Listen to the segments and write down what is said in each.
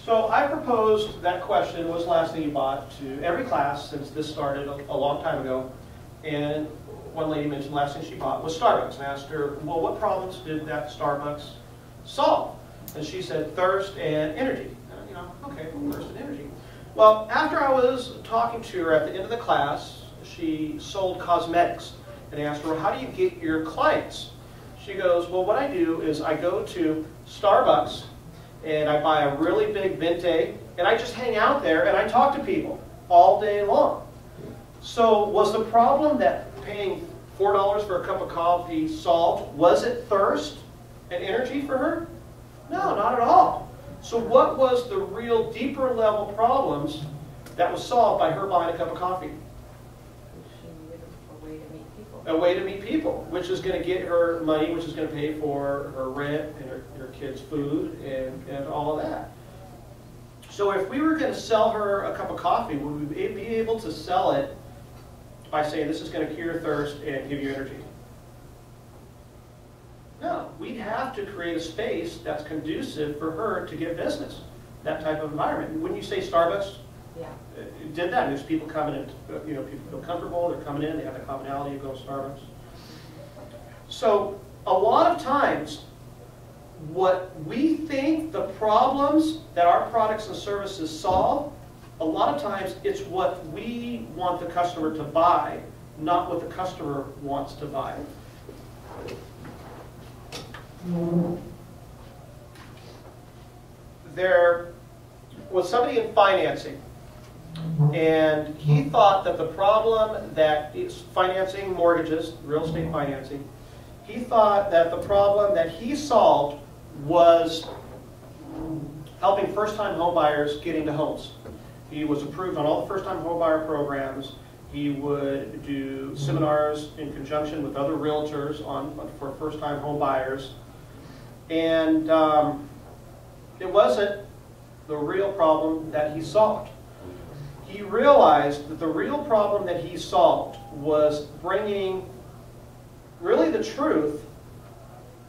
So I proposed that question, what's the last thing you bought, to every class since this started a long time ago. And one lady mentioned the last thing she bought was Starbucks. And I asked her, well, what problems did that Starbucks solve? And she said thirst and energy. And, you know, okay, well, thirst and energy. Well, after I was talking to her at the end of the class, she sold cosmetics. And I asked her, well, how do you get your clients? She goes, well, what I do is I go to Starbucks and I buy a really big venti, and I just hang out there and I talk to people all day long. So was the problem that paying $4 for a cup of coffee solved? Was it thirst and energy for her? No, not at all. So what was the real deeper level problems that was solved by her buying a cup of coffee? A way to meet people, which is going to get her money, which is going to pay for her rent and her kids' food and all of that. So if we were going to sell her a cup of coffee, would we be able to sell it by saying this is going to cure thirst and give you energy? No, we'd have to create a space that's conducive for her to get business, that type of environment. Wouldn't you say Starbucks did that? There's people coming in, you know, people feel comfortable, they're coming in, they have the commonality of going to Starbucks. So a lot of times, what we think the problems that our products and services solve, a lot of times it's what we want the customer to buy, not what the customer wants to buy. There was somebody in financing, and he thought that the problem that is financing mortgages, real estate financing, he thought that the problem that he solved was helping first-time home buyers get into homes. He was approved on all the first-time home buyer programs. He would do seminars in conjunction with other realtors for first-time home buyers. And it wasn't the real problem that he solved. He realized that the real problem that he solved was bringing really the truth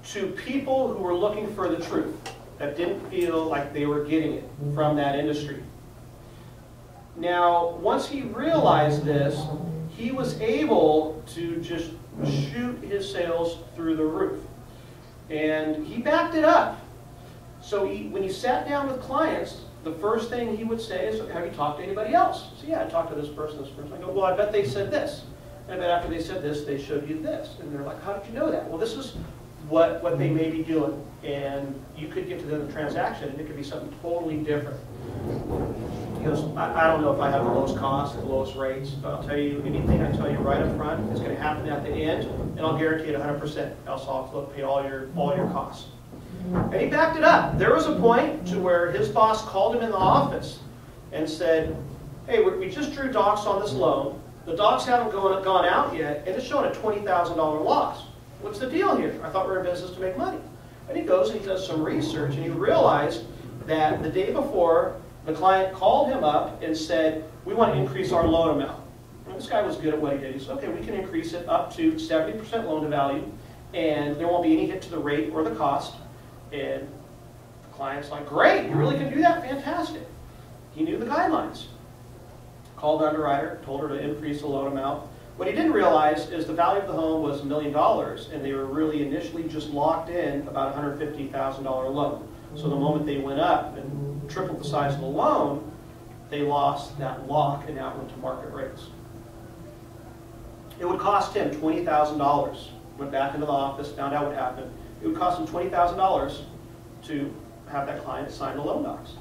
to people who were looking for the truth, that didn't feel like they were getting it from that industry. Now, once he realized this, he was able to just shoot his sales through the roof. And he backed it up. So when he sat down with clients, the first thing he would say is, have you talked to anybody else? So yeah, I talked to this person, this person. I go, well, I bet they said this. And I bet after they said this, they showed you this. And they're like, how did you know that? Well, this is what they may be doing. And you could get to the transaction, and it could be something totally different. He goes, I don't know if I have the lowest cost, the lowest rates, but I'll tell you, anything I tell you right up front is going to happen at the end, and I'll guarantee it 100%. Else I'll pay all your costs. And he backed it up. There was a point to where his boss called him in the office and said, hey, we just drew docs on this loan. The docs haven't gone out yet, and it's showing a $20,000 loss. What's the deal here? I thought we were in business to make money. And he goes and he does some research, and he realized that the day before, the client called him up and said, we want to increase our loan amount. And this guy was good at what he did. He said, okay, we can increase it up to 70% loan to value, and there won't be any hit to the rate or the cost. And the client's like, great, you really can do that? Fantastic. He knew the guidelines. Called the underwriter, told her to increase the loan amount. What he didn't realize is the value of the home was $1 million, and they were really initially just locked in about a $150,000 loan. So the moment they went up and tripled the size of the loan, they lost that lock and now it went to market rates. It would cost him $20,000. Went back into the office, found out what happened. It would cost him $20,000 to have that client sign the loan docs.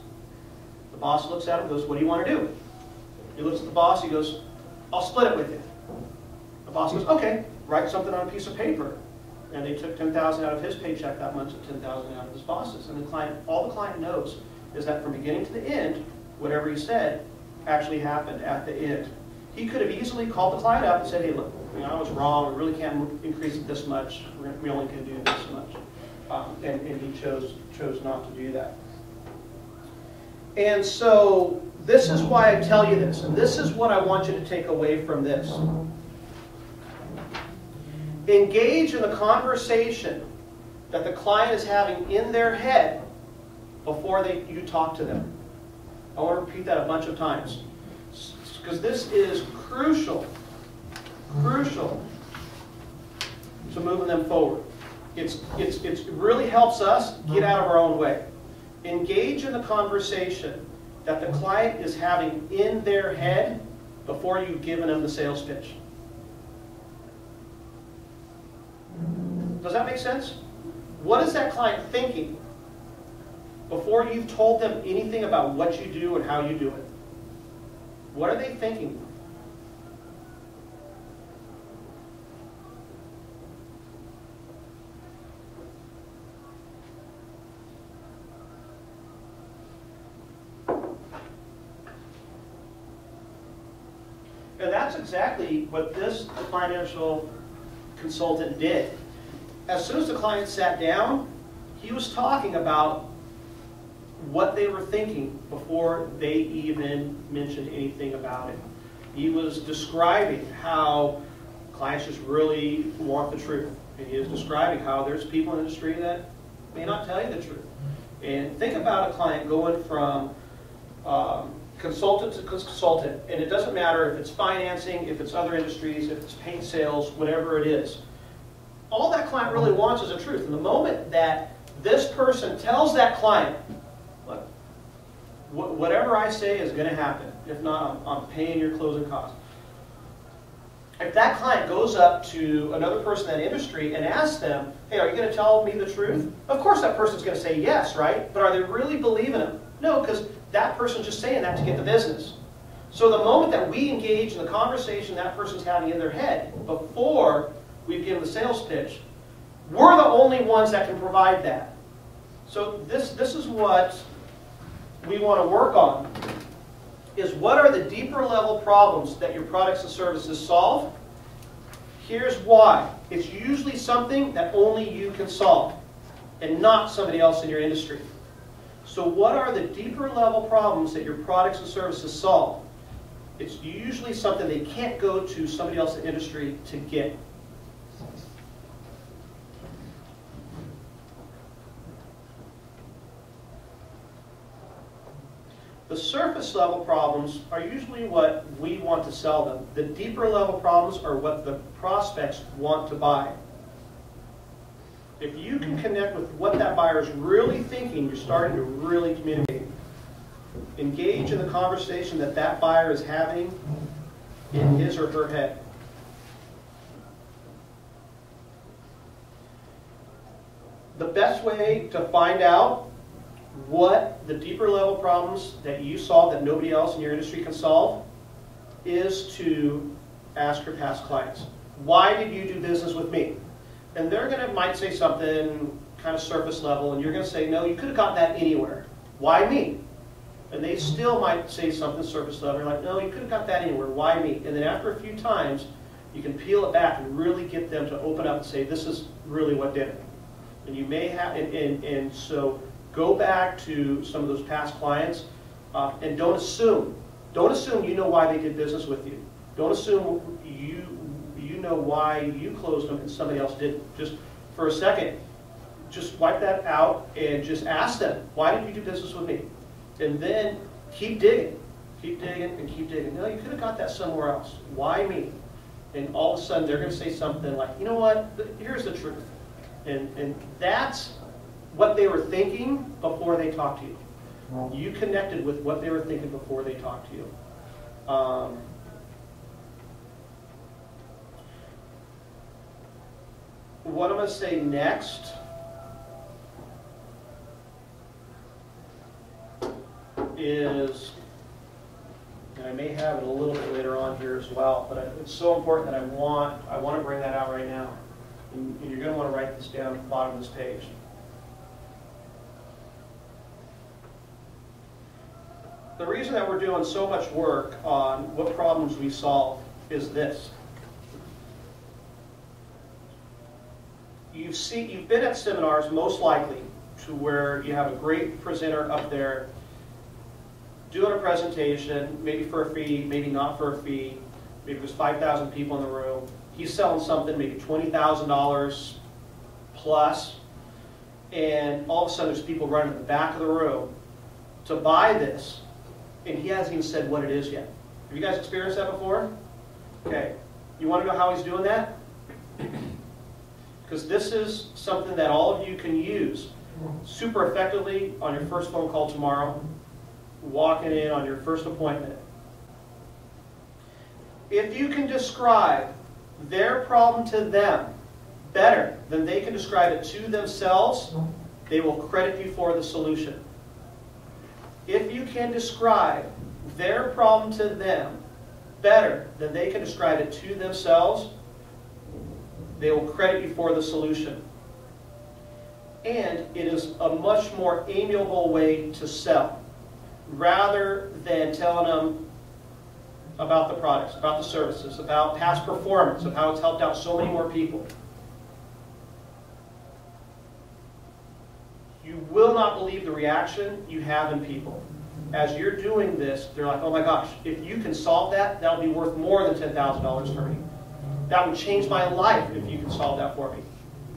The boss looks at him and goes, what do you want to do? He looks at the boss, he goes, I'll split it with you. The boss goes, okay, write something on a piece of paper. And they took $10,000 out of his paycheck that month and $10,000 out of his boss's. And the client, all the client knows is that from beginning to the end, whatever he said actually happened at the end. He could have easily called the client up and said, hey, look, I was wrong. We really can't increase it this much. We only can do this much. And he chose not to do that. And so this is why I tell you this. And this is what I want you to take away from this. Engage in the conversation that the client is having in their head before you talk to them. I want to repeat that a bunch of times, because this is crucial to moving them forward. It really helps us get out of our own way. Engage in the conversation that the client is having in their head before you've given them the sales pitch. Does that make sense? What is that client thinking before you've told them anything about what you do and how you do it? What are they thinking? And that's exactly what this financial consultant did. As soon as the client sat down, he was talking about what they were thinking before they even mentioned anything about it. He was describing how clients just really want the truth. And he was describing how there's people in the industry that may not tell you the truth. And think about a client going from consultant to consultant, and it doesn't matter if it's financing, if it's other industries, if it's paint sales, whatever it is. All that client really wants is the truth. And the moment that this person tells that client, look, whatever I say is going to happen. If not, I'm paying your closing costs. If that client goes up to another person in that industry and asks them, hey, are you going to tell me the truth? Of course that person's going to say yes, right? But are they really believing him? No, because that person's just saying that to get the business. So the moment that we engage in the conversation that person's having in their head before we've given the sales pitch, we're the only ones that can provide that. So this is what we want to work on, is what are the deeper level problems that your products and services solve? Here's why. It's usually something that only you can solve and not somebody else in your industry. So what are the deeper level problems that your products and services solve? It's usually something they can't go to somebody else in the industry to get. The surface level problems are usually what we want to sell them. The deeper level problems are what the prospects want to buy. If you can connect with what that buyer is really thinking, you're starting to really communicate. Engage in the conversation that that buyer is having in his or her head. The best way to find out what the deeper level problems that you solve that nobody else in your industry can solve is to ask your past clients, why did you do business with me? And they're might say something kind of surface level, and you're going to say, no, you could have gotten that anywhere. Why me? And they still might say something surface level. You're like, no, you could have got that anywhere. Why me? And then after a few times, you can peel it back and really get them to open up and say, this is really what did it. And you may have, and so go back to some of those past clients and don't assume. Don't assume you know why they did business with you. Don't assume you know why you closed them and somebody else didn't. Just for a second, just wipe that out and just ask them, why did you do business with me? And then keep digging. Keep digging and keep digging. No, you could have got that somewhere else. Why me? And all of a sudden they're going to say something like, you know what, here's the truth. And that's what they were thinking before they talked to you. You connected with what they were thinking before they talked to you. What I'm going to say next is, and I may have it a little bit later on here as well, but it's so important that I want to bring that out right now. And you're going to want to write this down at the bottom of this page. The reason that we're doing so much work on what problems we solve is this. You've been at seminars most likely to where you have a great presenter up there doing a presentation, maybe for a fee, maybe not for a fee. Maybe there's 5,000 people in the room. He's selling something maybe $20,000 plus, and all of a sudden there's people running to the back of the room to buy this, and he hasn't even said what it is yet. Have you guys experienced that before? Okay. You want to know how he's doing that? Because this is something that all of you can use super effectively on your first phone call tomorrow, walking in on your first appointment. If you can describe their problem to them better than they can describe it to themselves, they will credit you for the solution. If you can describe their problem to them better than they can describe it to themselves, they will credit you for the solution. And it is a much more amiable way to sell, rather than telling them about the products, about the services, about past performance, of how it's helped out so many more people. You will not believe the reaction you have in people. As you're doing this, they're like, oh my gosh, if you can solve that, that'll be worth more than $10,000 for me. That would change my life if you can solve that for me.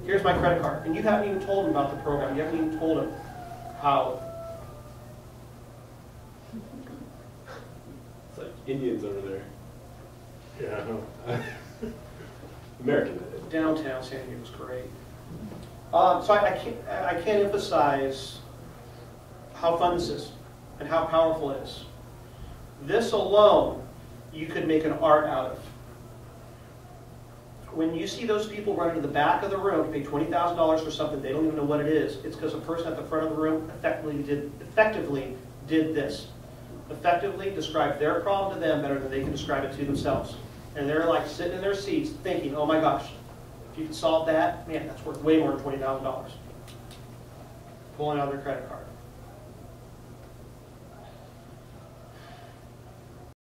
Here's my credit card. And you haven't even told them about the program. You haven't even told them how. It's like Indians over there. Yeah, I know. American. Downtown San Diego was great. So I can't emphasize how fun this is and how powerful it is. This alone, you could make an art out of. When you see those people run to the back of the room to pay $20,000 for something they don't even know what it is, it's because a person at the front of the room effectively did this. Effectively described their problem to them better than they can describe it to themselves. And they're like sitting in their seats thinking, oh my gosh, if you can solve that, man, that's worth way more than $20,000. Pulling out their credit card.